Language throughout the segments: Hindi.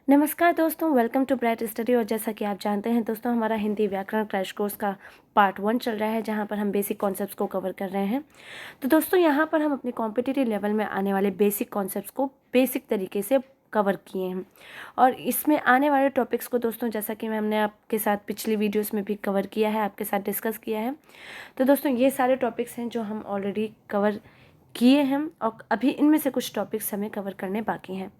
नमस्कार दोस्तों, वेलकम टू ब्राइट स्टडी। और जैसा कि आप जानते हैं दोस्तों, हमारा हिंदी व्याकरण क्रैश कोर्स का पार्ट 1 चल रहा है, जहां पर हम बेसिक कॉन्सेप्ट्स को कवर कर रहे हैं। तो दोस्तों, यहां पर हम अपने कॉम्पिटिटिव लेवल में आने वाले बेसिक कॉन्सेप्ट्स को बेसिक तरीके से कवर किए हैं। और इसमें आने वाले टॉपिक्स को दोस्तों, जैसा कि हमने आपके साथ पिछली वीडियोज़ में भी कवर किया है, आपके साथ डिस्कस किया है। तो दोस्तों, ये सारे टॉपिक्स हैं जो हम ऑलरेडी कवर किए हैं और अभी इनमें से कुछ टॉपिक्स हमें कवर करने बाकी हैं।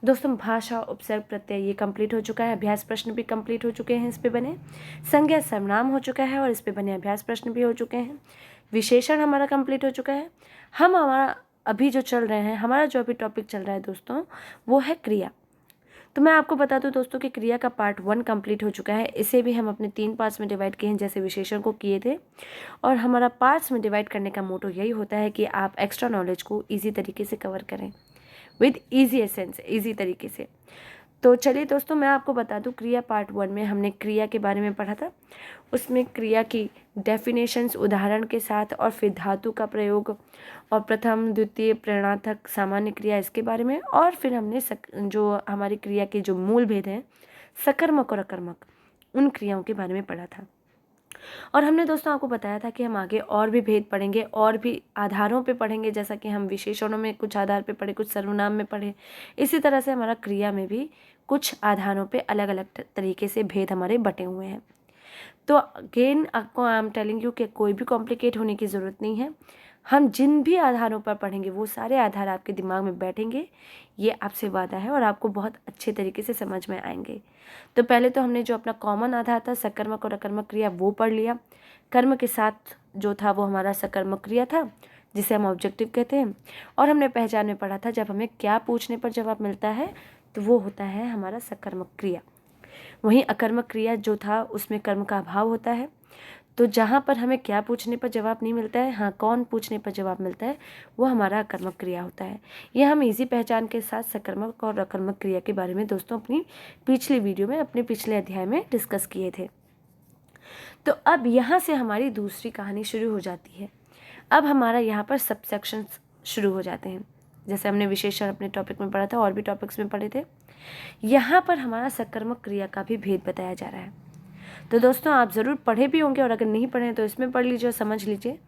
दोस्तों, भाषा, उपसर्ग, प्रत्यय ये कंप्लीट हो चुका है। अभ्यास प्रश्न भी कंप्लीट हो चुके हैं, इस पे बने। संज्ञा सर्वनाम हो चुका है और इस पे बने अभ्यास प्रश्न भी हो चुके हैं। विशेषण हमारा कंप्लीट हो चुका है। हमारा अभी जो चल रहे हैं, हमारा जो अभी टॉपिक चल रहा है दोस्तों, वो है क्रिया। तो मैं आपको बता दूं दोस्तों कि क्रिया का पार्ट 1 कंप्लीट हो चुका है। इसे भी हम अपने 3 पार्ट्स में डिवाइड किए हैं, जैसे विशेषण को किए थे। और हमारा पार्ट्स में डिवाइड करने का मोटो यही होता है कि आप एक्स्ट्रा नॉलेज को ईजी तरीके से कवर करें, विद ईजी एसेंस, ईजी तरीके से। तो चलिए दोस्तों, मैं आपको बता दूं, क्रिया पार्ट 1 में हमने क्रिया के बारे में पढ़ा था। उसमें क्रिया की डेफिनेशंस उदाहरण के साथ, और फिर धातु का प्रयोग, और प्रथम द्वितीय प्रेरणार्थक सामान्य क्रिया, इसके बारे में। और फिर हमने जो हमारी क्रिया के जो मूल भेद हैं, सकर्मक और अकर्मक, उन क्रियाओं के बारे में पढ़ा था। और हमने दोस्तों आपको बताया था कि हम आगे और भी भेद पढ़ेंगे, और भी आधारों पे पढ़ेंगे, जैसा कि हम विशेषणों में कुछ आधार पे पढ़े, कुछ सर्वनाम में पढ़े। इसी तरह से हमारा क्रिया में भी कुछ आधारों पे अलग अलग तरीके से भेद हमारे बटे हुए हैं। तो अगेन आपको आई एम टेलिंग यू कि कोई भी कॉम्प्लिकेट होने की ज़रूरत नहीं है। हम जिन भी आधारों पर पढ़ेंगे वो सारे आधार आपके दिमाग में बैठेंगे, ये आपसे वादा है, और आपको बहुत अच्छे तरीके से समझ में आएंगे। तो पहले तो हमने जो अपना कॉमन आधार था, सकर्मक और अकर्मक क्रिया, वो पढ़ लिया। कर्म के साथ जो था वो हमारा सकर्मक क्रिया था, जिसे हम ऑब्जेक्टिव कहते हैं। और हमने पहचान में पढ़ा था, जब हमें क्या पूछने पर जवाब मिलता है तो वो होता है हमारा सकर्मक क्रिया। वहीं अकर्मक क्रिया जो था, उसमें कर्म का अभाव होता है। तो जहाँ पर हमें क्या पूछने पर जवाब नहीं मिलता है, हाँ कौन पूछने पर जवाब मिलता है, वो हमारा अकर्मक क्रिया होता है। ये हम इजी पहचान के साथ सकर्मक और अकर्मक क्रिया के बारे में दोस्तों अपनी पिछली वीडियो में, अपने पिछले अध्याय में डिस्कस किए थे। तो अब यहाँ से हमारी दूसरी कहानी शुरू हो जाती है। अब हमारा यहाँ पर सबसेक्शंस शुरू हो जाते हैं। जैसे हमने विशेषण अपने टॉपिक में पढ़ा था, और भी टॉपिक्स में पढ़े थे। यहाँ पर हमारा सकर्मक क्रिया का भी भेद बताया जा रहा है। तो दोस्तों, आप ज़रूर पढ़े भी होंगे, और अगर नहीं पढ़े हैं तो इसमें पढ़ लीजिए और समझ लीजिए।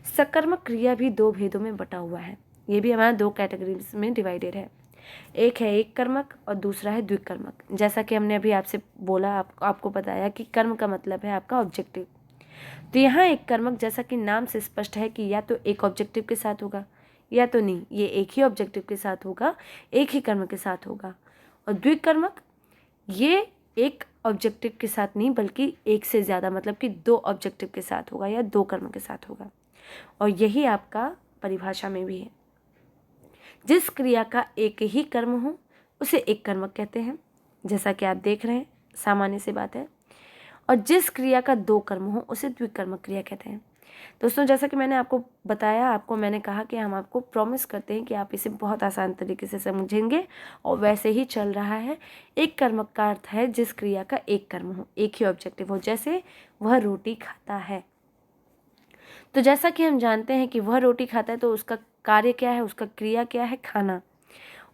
सकर्मक क्रिया भी 2 भेदों में बटा हुआ है। ये भी हमारा 2 कैटेगरीज में डिवाइडेड है। एक है एक कर्मक और दूसरा है द्विकर्मक। जैसा कि हमने अभी आपसे बोला, आपको बताया कि कर्म का मतलब है आपका ऑब्जेक्टिव। तो यहाँ एक कर्मक, जैसा कि नाम से स्पष्ट है कि या तो एक ऑब्जेक्टिव के साथ होगा या तो नहीं, ये एक ही ऑब्जेक्टिव के साथ होगा, एक ही कर्म के साथ होगा। और द्विकर्मक, ये एक ऑब्जेक्टिव के साथ नहीं बल्कि एक से ज़्यादा, मतलब कि 2 ऑब्जेक्टिव के साथ होगा या 2 कर्म के साथ होगा। और यही आपका परिभाषा में भी है। जिस क्रिया का एक ही कर्म हो उसे एक कर्मक कहते हैं, जैसा कि आप देख रहे हैं, सामान्य सी बात है। और जिस क्रिया का 2 कर्म हो उसे द्विकर्मक क्रिया कहते हैं। दोस्तों, जैसा कि मैंने आपको बताया, मैंने कहा कि हम आपको प्रॉमिस करते हैं कि आप इसे बहुत आसान तरीके से समझेंगे, और वैसे ही चल रहा है। एक कर्मक का अर्थ है जिस क्रिया का एक कर्म हो, एक ही ऑब्जेक्टिव हो, जैसे वह रोटी खाता है। तो जैसा कि हम जानते हैं कि वह रोटी खाता है, तो उसका कार्य क्या है, उसका क्रिया क्या है, खाना।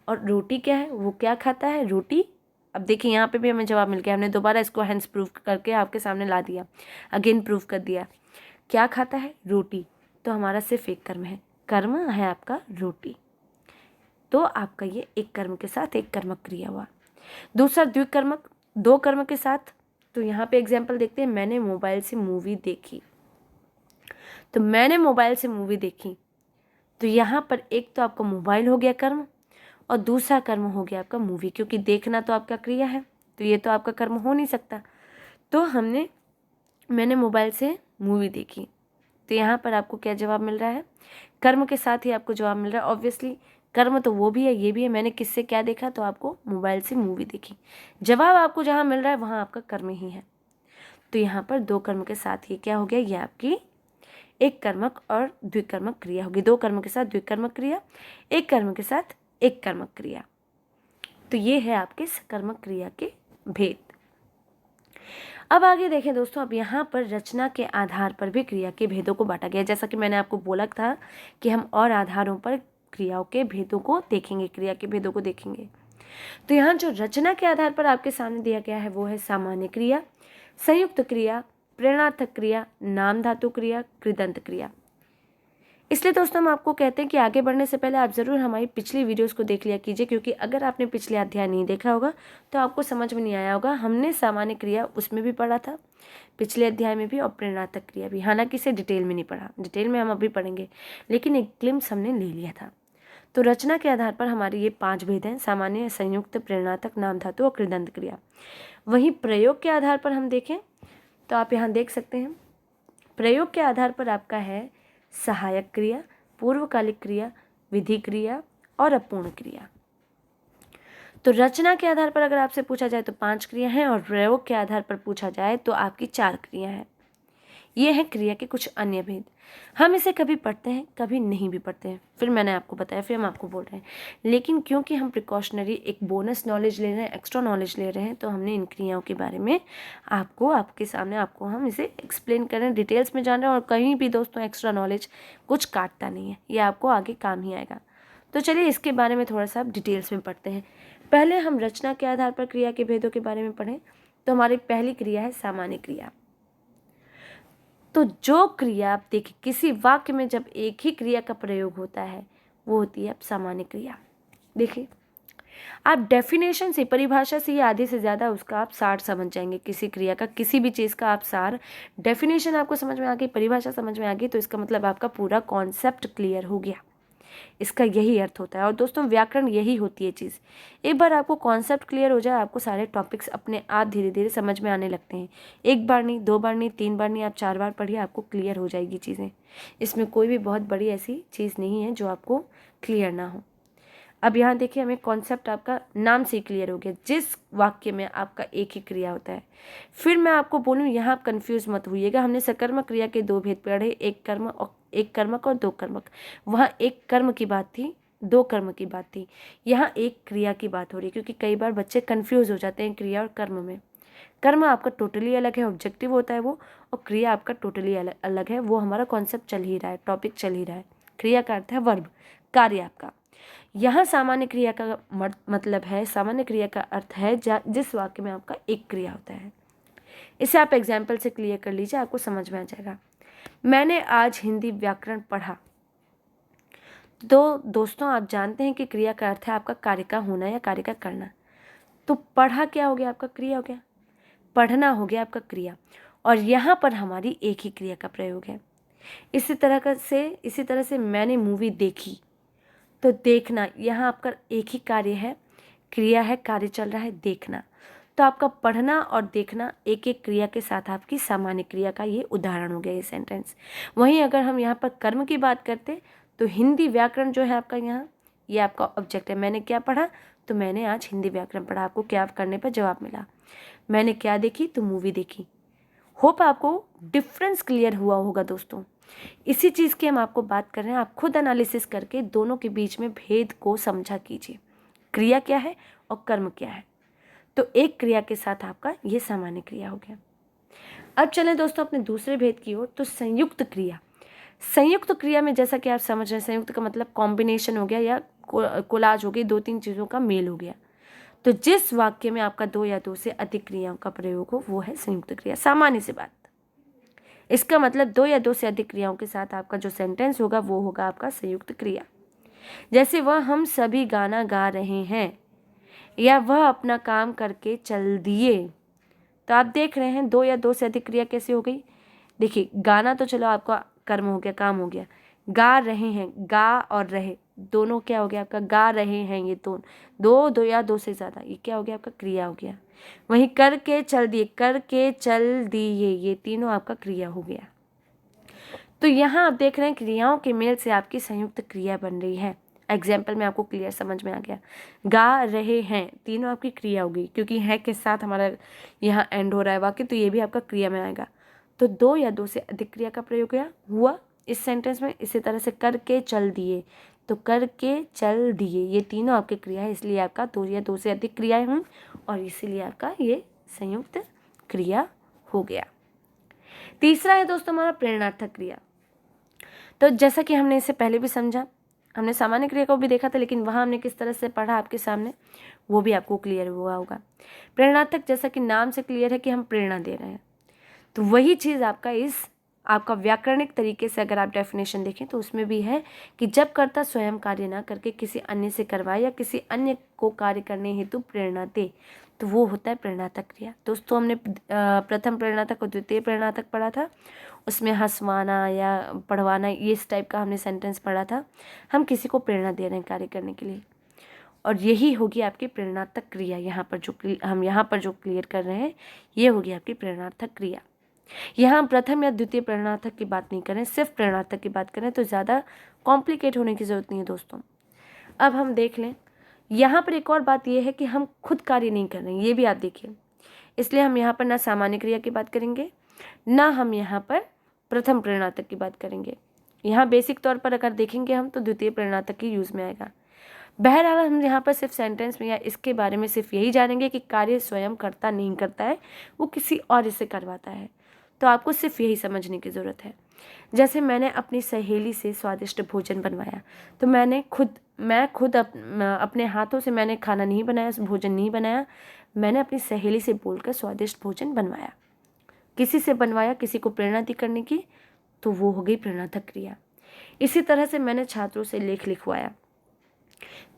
और रोटी क्या है, वो क्या खाता है, रोटी। अब देखिए, यहाँ पे भी हमें जवाब मिल गया। हमने दोबारा इसको हेंस प्रूफ करके आपके सामने ला दिया, अगेन प्रूफ कर दिया। क्या खाता है, रोटी। तो हमारा सिर्फ एक कर्म है, कर्म है आपका रोटी। तो आपका ये एक कर्म के साथ एक कर्मक क्रिया हुआ। दूसरा द्विकर्मक, 2 कर्म के साथ। तो यहाँ पे एग्जाम्पल देखते हैं। मैंने मोबाइल से मूवी देखी। तो मैंने मोबाइल से मूवी देखी, तो यहाँ पर एक तो आपका मोबाइल हो गया कर्म, और दूसरा कर्म हो गया आपका मूवी, क्योंकि देखना तो आपका क्रिया है, तो ये तो आपका कर्म हो नहीं सकता। तो मैंने मोबाइल से मूवी देखी, तो यहाँ पर आपको क्या जवाब मिल रहा है, कर्म के साथ ही आपको जवाब मिल रहा है। ऑब्वियसली कर्म तो वो भी है, ये भी है। मैंने किससे क्या देखा, तो आपको मोबाइल से मूवी देखी। जवाब आपको जहाँ मिल रहा है वहाँ आपका कर्म ही है। तो यहाँ पर 2 कर्म के साथ ही क्या हो गया, ये आपकी एक कर्मक और द्विकर्मक क्रिया होगी। 2 कर्म के साथ द्विकर्मक क्रिया, एक कर्म के साथ एक कर्मक क्रिया। तो ये है आपके सकर्मक क्रिया के भेद। अब आगे देखें दोस्तों, अब यहाँ पर रचना के आधार पर भी क्रिया के भेदों को बांटा गया। जैसा कि मैंने आपको बोला था कि हम और आधारों पर क्रियाओं के भेदों को देखेंगे, क्रिया के भेदों को देखेंगे। तो यहाँ जो रचना के आधार पर आपके सामने दिया गया है वो है सामान्य क्रिया, संयुक्त क्रिया, प्रेरणार्थक क्रिया, नाम धातु क्रिया, कृदंत क्रिया। इसलिए दोस्तों हम आपको कहते हैं कि आगे बढ़ने से पहले आप ज़रूर हमारी पिछली वीडियोस को देख लिया कीजिए, क्योंकि अगर आपने पिछले अध्याय नहीं देखा होगा तो आपको समझ में नहीं आया होगा। हमने सामान्य क्रिया उसमें भी पढ़ा था पिछले अध्याय में भी, और प्रेरणार्थक क्रिया भी, हालांकि इसे डिटेल में नहीं पढ़ा, डिटेल में हम अभी पढ़ेंगे, लेकिन एक ग्लिम्स हमने ले लिया था। तो रचना के आधार पर हमारे ये 5 भेद हैं: सामान्य, संयुक्त, प्रेरणार्थक, नाम धातु और कृदंत क्रिया। वहीं प्रयोग के आधार पर हम देखें तो आप यहाँ देख सकते हैं, प्रयोग के आधार पर आपका है सहायक क्रिया, पूर्वकालिक क्रिया, विधि क्रिया और अपूर्ण क्रिया। तो रचना के आधार पर अगर आपसे पूछा जाए तो 5 क्रिया हैं, और प्रयोग के आधार पर पूछा जाए तो आपकी 4 क्रिया हैं। ये है क्रिया के कुछ अन्य भेद। हम इसे कभी पढ़ते हैं, कभी नहीं भी पढ़ते हैं, फिर मैंने आपको बताया, फिर हम आपको बोल रहे हैं। लेकिन क्योंकि हम प्रिकॉशनरी एक बोनस नॉलेज ले रहे हैं, एक्स्ट्रा नॉलेज ले रहे हैं, तो हमने इन क्रियाओं के बारे में आपके सामने हम इसे एक्सप्लेन कर रहे हैं, डिटेल्स में जान रहे हैं। और कहीं भी दोस्तों एक्स्ट्रा नॉलेज कुछ काटता नहीं है, ये आपको आगे काम ही आएगा। तो चलिए इसके बारे में थोड़ा सा डिटेल्स में पढ़ते हैं। पहले हम रचना के आधार पर क्रिया के भेदों के बारे में पढ़ें तो हमारी पहली क्रिया है सामान्य क्रिया। तो जो क्रिया आप देखिए, किसी वाक्य में जब एक ही क्रिया का प्रयोग होता है वो होती है सामान्य क्रिया। देखिए आप डेफिनेशन से, परिभाषा से ही आधे से ज़्यादा उसका आप सार समझ जाएंगे। किसी क्रिया का, किसी भी चीज़ का आप सार, डेफिनेशन आपको समझ में आ गई, परिभाषा समझ में आ गई, तो इसका मतलब आपका पूरा कॉन्सेप्ट क्लियर हो गया। इसका यही अर्थ होता है। और दोस्तों व्याकरण यही होती है चीज़, एक बार आपको कॉन्सेप्ट क्लियर हो जाए, आपको सारे टॉपिक्स अपने आप धीरे धीरे समझ में आने लगते हैं। एक बार नहीं, 2 बार नहीं, 3 बार नहीं, आप 4 बार पढ़िए, आपको क्लियर हो जाएगी चीज़ें। इसमें कोई भी बहुत बड़ी ऐसी चीज़ नहीं है जो आपको क्लियर ना हो। अब यहाँ देखिए, हमें कॉन्सेप्ट आपका नाम से क्लियर हो गया, जिस वाक्य में आपका एक ही क्रिया होता है। फिर मैं आपको बोलूँ, यहाँ आप कन्फ्यूज मत होइएगा। हमने सकर्मक क्रिया के 2 भेद पढ़े, एक कर्मक और 2 कर्मक। वहाँ एक कर्म की बात थी, 2 कर्म की बात थी। यहाँ एक क्रिया की बात हो रही है, क्योंकि कई बार बच्चे कन्फ्यूज हो जाते हैं क्रिया और कर्म में। कर्म आपका टोटली अलग है, ऑब्जेक्टिव होता है वो, और क्रिया आपका टोटली अलग है, वो हमारा कॉन्सेप्ट चल ही रहा है, टॉपिक चल ही रहा है। क्रिया का अर्थ है वर्ब, कार्य आपका। यहाँ सामान्य क्रिया का मतलब है, सामान्य क्रिया का अर्थ है जिस वाक्य में आपका एक क्रिया होता है। इसे आप एग्जाम्पल से क्लियर कर लीजिए, आपको समझ में आ जाएगा। मैंने आज हिंदी व्याकरण पढ़ा। तो दोस्तों आप जानते हैं कि क्रिया का अर्थ है आपका कार्य का होना या कार्य का करना। तो पढ़ा क्या हो गया, आपका क्रिया हो गया, पढ़ना हो गया आपका क्रिया, और यहाँ पर हमारी एक ही क्रिया का प्रयोग है। इसी तरह से मैंने मूवी देखी, तो देखना यहाँ आपका एक ही कार्य है, क्रिया है, कार्य चल रहा है देखना। तो आपका पढ़ना और देखना एक एक क्रिया के साथ आपकी सामान्य क्रिया का ये उदाहरण हो गया, ये सेंटेंस। वहीं अगर हम यहाँ पर कर्म की बात करते तो हिंदी व्याकरण जो है आपका, यहाँ ये आपका ऑब्जेक्ट है। मैंने क्या पढ़ा, तो मैंने आज हिंदी व्याकरण पढ़ा। आपको क्या करने पर जवाब मिला, मैंने क्या देखी, तो मूवी देखी। होप आपको डिफरेंस क्लियर हुआ होगा दोस्तों। इसी चीज़ की हम आपको बात कर रहे हैं। आप खुद एनालिसिस करके दोनों के बीच में भेद को समझा कीजिए, क्रिया क्या है और कर्म क्या है। तो एक क्रिया के साथ आपका ये सामान्य क्रिया हो गया। अब चलें दोस्तों अपने दूसरे भेद की ओर, तो संयुक्त क्रिया। संयुक्त क्रिया में जैसा कि आप समझ रहे हैं, संयुक्त का मतलब कॉम्बिनेशन हो गया या कोलाज हो गई, 2-3 चीज़ों का मेल हो गया। तो जिस वाक्य में आपका 2 या 2 से अधिक क्रियाओं का प्रयोग हो वो है संयुक्त क्रिया। सामान्य सी बात, इसका मतलब 2 या 2 से अधिक क्रियाओं के साथ आपका जो सेंटेंस होगा वो होगा आपका संयुक्त क्रिया। जैसे वह हम सभी गाना गा रहे हैं, या वह अपना काम करके चल दिए। तो आप देख रहे हैं 2 या 2 से अधिक क्रिया कैसे हो गई। देखिए गाना तो चलो आपका कर्म हो गया, काम हो गया। गा रहे हैं, गा और रहे दोनों क्या हो गया आपका, गा रहे हैं, ये दो या 2 से ज़्यादा, ये क्या हो गया आपका, क्रिया हो गया। वहीं करके चल दिए, करके चल दिए, ये तीनों आपका क्रिया हो गया। तो यहाँ आप देख रहे हैं क्रियाओं के मेल से आपकी संयुक्त क्रिया बन रही है। एग्जाम्पल में आपको क्लियर समझ में आ गया। गा रहे हैं, तीनों आपकी क्रिया हो गई, क्योंकि है के साथ हमारा यहाँ एंड हो रहा है वाक्य, तो ये भी आपका क्रिया में आएगा। तो 2 या 2 से अधिक क्रिया का प्रयोग हुआ इस सेंटेंस में। इसी तरह से करके चल दिए, तो करके चल दिए, ये तीनों आपकी क्रिया है, इसलिए आपका 2 या 2 से अधिक क्रियाएं हुई, और इसीलिए आपका ये संयुक्त क्रिया हो गया। तीसरा है दोस्तों हमारा प्रेरणार्थक क्रिया। तो जैसा कि हमने इसे पहले भी समझा, हमने सामान्य क्रिया को भी देखा था, लेकिन वहाँ हमने किस तरह से पढ़ा आपके सामने, वो भी आपको क्लियर हुआ होगा। प्रेरणार्थक जैसा कि नाम से क्लियर है कि हम प्रेरणा दे रहे हैं, तो वही चीज़ आपका व्याकरणिक तरीके से अगर आप डेफिनेशन देखें तो उसमें भी है कि जब कर्ता स्वयं कार्य ना करके किसी अन्य से करवाए या किसी अन्य को कार्य करने हेतु प्रेरणा दे, तो वो होता है प्रेरणार्थक क्रिया। दोस्तों हमने प्रथम प्रेरणार्थक और द्वितीय प्रेरणार्थक पढ़ा था, उसमें हंसवाना या पढ़वाना ये इस टाइप का हमने सेंटेंस पढ़ा था। हम किसी को प्रेरणा दे रहे हैं कार्य करने के लिए, और यही होगी आपकी प्रेरणार्थक क्रिया। हम यहाँ पर जो क्लियर कर रहे हैं ये होगी आपकी प्रेरणार्थक क्रिया। यहाँ हम प्रथम या द्वितीय प्रेरणार्थक की बात नहीं करें, सिर्फ प्रेरणार्थक की बात करें तो ज़्यादा कॉम्प्लिकेट होने की ज़रूरत नहीं है दोस्तों। अब हम देख लें, यहाँ पर एक और बात यह है कि हम खुद कार्य नहीं कर रहे हैं, ये भी आप देखिए। इसलिए हम यहाँ पर ना सामान्य क्रिया की बात करेंगे, ना हम यहाँ पर प्रथम प्रेरणार्थक की बात करेंगे। यहाँ बेसिक तौर पर अगर देखेंगे हम तो द्वितीय प्रेरणार्थक ही यूज़ में आएगा। बहरहाल हम यहाँ पर सिर्फ सेंटेंस में या इसके बारे में सिर्फ यही जानेंगे कि कार्य स्वयं करता नहीं करता है, वो किसी और इससे करवाता है। तो आपको सिर्फ यही समझने की ज़रूरत है। जैसे मैंने अपनी सहेली से स्वादिष्ट भोजन बनवाया, तो मैं खुद अपने हाथों से मैंने खाना नहीं बनाया, भोजन नहीं बनाया, मैंने अपनी सहेली से बोलकर स्वादिष्ट भोजन बनवाया। किसी से बनवाया, किसी को प्रेरणा दी करने की, तो वो हो गई प्रेरणार्थक क्रिया। इसी तरह से मैंने छात्रों से लेख लिखवाया,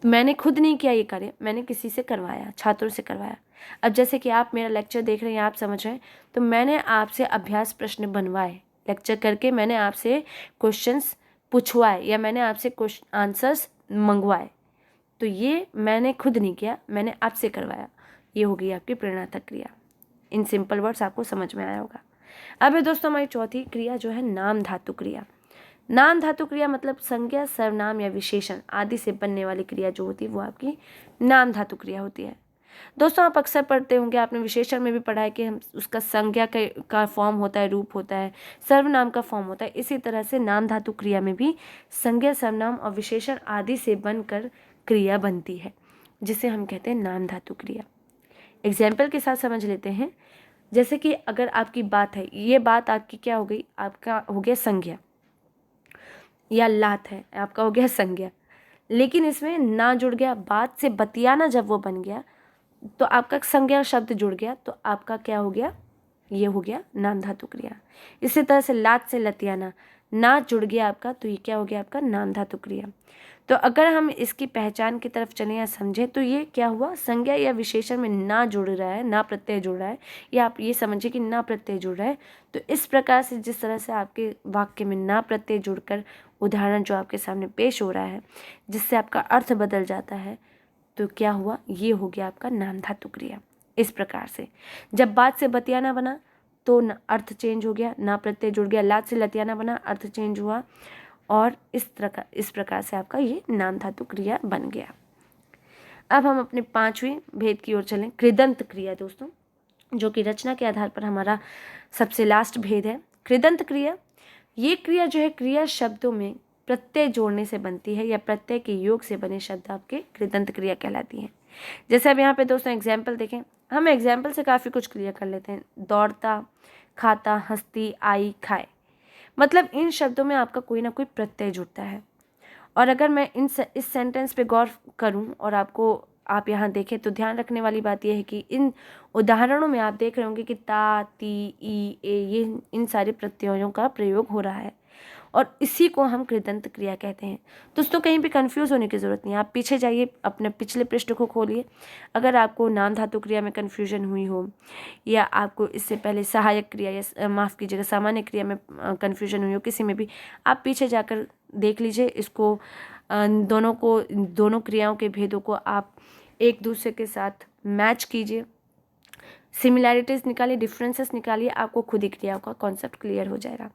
तो मैंने खुद नहीं किया ये कार्य, मैंने किसी से करवाया, छात्रों से करवाया। अब जैसे कि आप मेरा लेक्चर देख रहे हैं, आप समझ रहे हैं, तो मैंने आपसे अभ्यास प्रश्न बनवाए, लेक्चर करके मैंने आपसे क्वेश्चंस पूछवाए या मैंने आपसे आंसर्स मंगवाए, तो ये मैंने खुद नहीं किया, मैंने आपसे करवाया। ये हो गई आपकी प्रेरणार्थक क्रिया। इन सिंपल वर्ड्स आपको समझ में आया होगा। अब है दोस्तों हमारी चौथी क्रिया जो है नाम धातु क्रिया। नाम धातु क्रिया मतलब संज्ञा, सर्वनाम या विशेषण आदि से बनने वाली क्रिया जो होती है वो आपकी नाम धातु क्रिया होती है। दोस्तों आप अक्सर पढ़ते होंगे, आपने विशेषण में भी पढ़ा है कि हम उसका संज्ञा का फॉर्म होता है, रूप होता है, सर्वनाम का फॉर्म होता है। इसी तरह से नाम धातु क्रिया में भी संज्ञा, सर्वनाम और विशेषण आदि से बनकर क्रिया बनती है, जिसे हम कहते हैं नाम धातु क्रिया। एग्जाम्पल के साथ समझ लेते हैं। जैसे कि अगर आपकी बात है, ये बात आपकी क्या हो गई, आपका हो गया संज्ञा, या लात है आपका हो गया संज्ञा, लेकिन इसमें ना जुड़ गया, बात से बतियाना जब वो बन गया तो आपका संज्ञा शब्द जुड़ गया, तो आपका क्या हो गया, ये हो गया नाम धातु क्रिया। इसी तरह से लात से लतियाना, ना जुड़ गया आपका, तो ये क्या हो गया आपका नाम धातु क्रिया। तो अगर हम इसकी पहचान की तरफ चलें या समझें तो ये क्या हुआ, संज्ञा या विशेषण में ना जुड़ रहा है, ना प्रत्यय जुड़ रहा है, या आप ये समझिए कि ना प्रत्यय जुड़ रहा है। तो इस प्रकार से जिस तरह से आपके वाक्य में ना प्रत्यय जुड़कर उदाहरण जो आपके सामने पेश हो रहा है, जिससे आपका अर्थ बदल जाता है, तो क्या हुआ, ये हो गया आपका नाम धातु क्रिया। इस प्रकार से जब बात से बतियाना बना तो अर्थ चेंज हो गया, ना प्रत्यय जुड़ गया, लात से लतियाना बना, अर्थ चेंज हुआ, और इस प्रकार से आपका ये नाम धातु क्रिया बन गया। अब हम अपने पांचवी भेद की ओर चलें, कृदंत क्रिया दोस्तों, जो कि रचना के आधार पर हमारा सबसे लास्ट भेद है। कृदंत क्रिया, ये क्रिया जो है क्रिया शब्दों में प्रत्यय जोड़ने से बनती है या प्रत्यय के योग से बने शब्द आपके कृदंत क्रिया कहलाती हैं। जैसे अब यहाँ पे दोस्तों एग्जाम्पल देखें, हम एग्जाम्पल से काफ़ी कुछ क्लियर कर लेते हैं। दौड़ता, खाता, हंसती, आई, खाए, मतलब इन शब्दों में आपका कोई ना कोई प्रत्यय जुड़ता है। और अगर मैं इस सेंटेंस पे गौर करूं और आप यहाँ देखें तो ध्यान रखने वाली बात यह है कि इन उदाहरणों में आप देख रहे होंगे कि ता, ती, ई, ए, ये इन सारे प्रत्ययों का प्रयोग हो रहा है, और इसी को हम कृदंत क्रिया कहते हैं। दोस्तों कहीं भी कंफ्यूज होने की ज़रूरत नहीं है, आप पीछे जाइए, अपने पिछले पृष्ठ को खोलिए। अगर आपको नाम धातु क्रिया में कन्फ्यूजन हुई हो, या आपको इससे पहले सहायक क्रिया या माफ़ कीजिएगा सामान्य क्रिया में कन्फ्यूजन हुई हो, किसी में भी, आप पीछे जाकर देख लीजिए। इसको दोनों क्रियाओं के भेदों को आप एक दूसरे के साथ मैच कीजिए, सिमिलैरिटीज़ निकालिए, डिफरेंसेस निकालिए, आपको खुद ही क्रियाओं का कॉन्सेप्ट क्लियर हो जाएगा।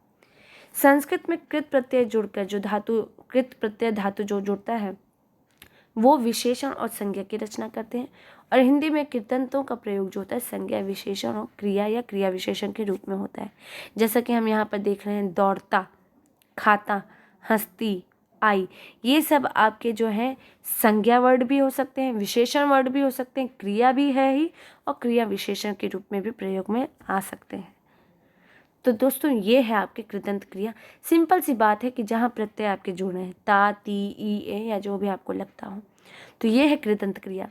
संस्कृत में कृत प्रत्यय जुड़कर कृत प्रत्यय धातु जो जुड़ता है वो विशेषण और संज्ञा की रचना करते हैं, और हिंदी में कृदंतों का प्रयोग जो होता है संज्ञा, विशेषण और क्रिया या क्रिया विशेषण के रूप में होता है। जैसा कि हम यहाँ पर देख रहे हैं, दौड़ता, खाता, हंसती, आई, ये सब आपके जो है संज्ञा वर्ड भी हो सकते हैं, विशेषण वर्ड भी हो सकते हैं, क्रिया भी है ही, और क्रिया विशेषण के रूप में भी प्रयोग में आ सकते हैं। तो दोस्तों ये है आपके कृदंत क्रिया। सिंपल सी बात है कि जहाँ प्रत्यय आपके जुड़े हैं, ता, ती, ई, ए या जो भी आपको लगता हो, तो ये है कृदंत क्रिया।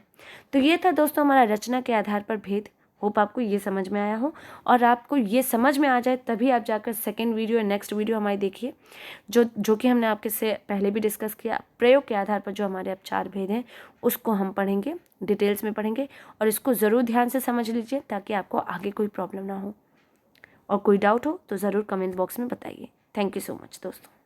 तो ये था दोस्तों हमारा रचना के आधार पर भेद। होप आपको ये समझ में आया हो, और आपको ये समझ में आ जाए तभी आप जाकर सेकेंड वीडियो या नेक्स्ट वीडियो हमारी देखिए, जो कि हमने आपके से पहले भी डिस्कस किया। प्रयोग के आधार पर जो हमारे अब 4 भेद हैं उसको हम पढ़ेंगे, डिटेल्स में पढ़ेंगे, और इसको ज़रूर ध्यान से समझ लीजिए ताकि आपको आगे कोई प्रॉब्लम ना हो। और कोई डाउट हो तो ज़रूर कमेंट बॉक्स में बताइए। थैंक यू सो मच दोस्तों।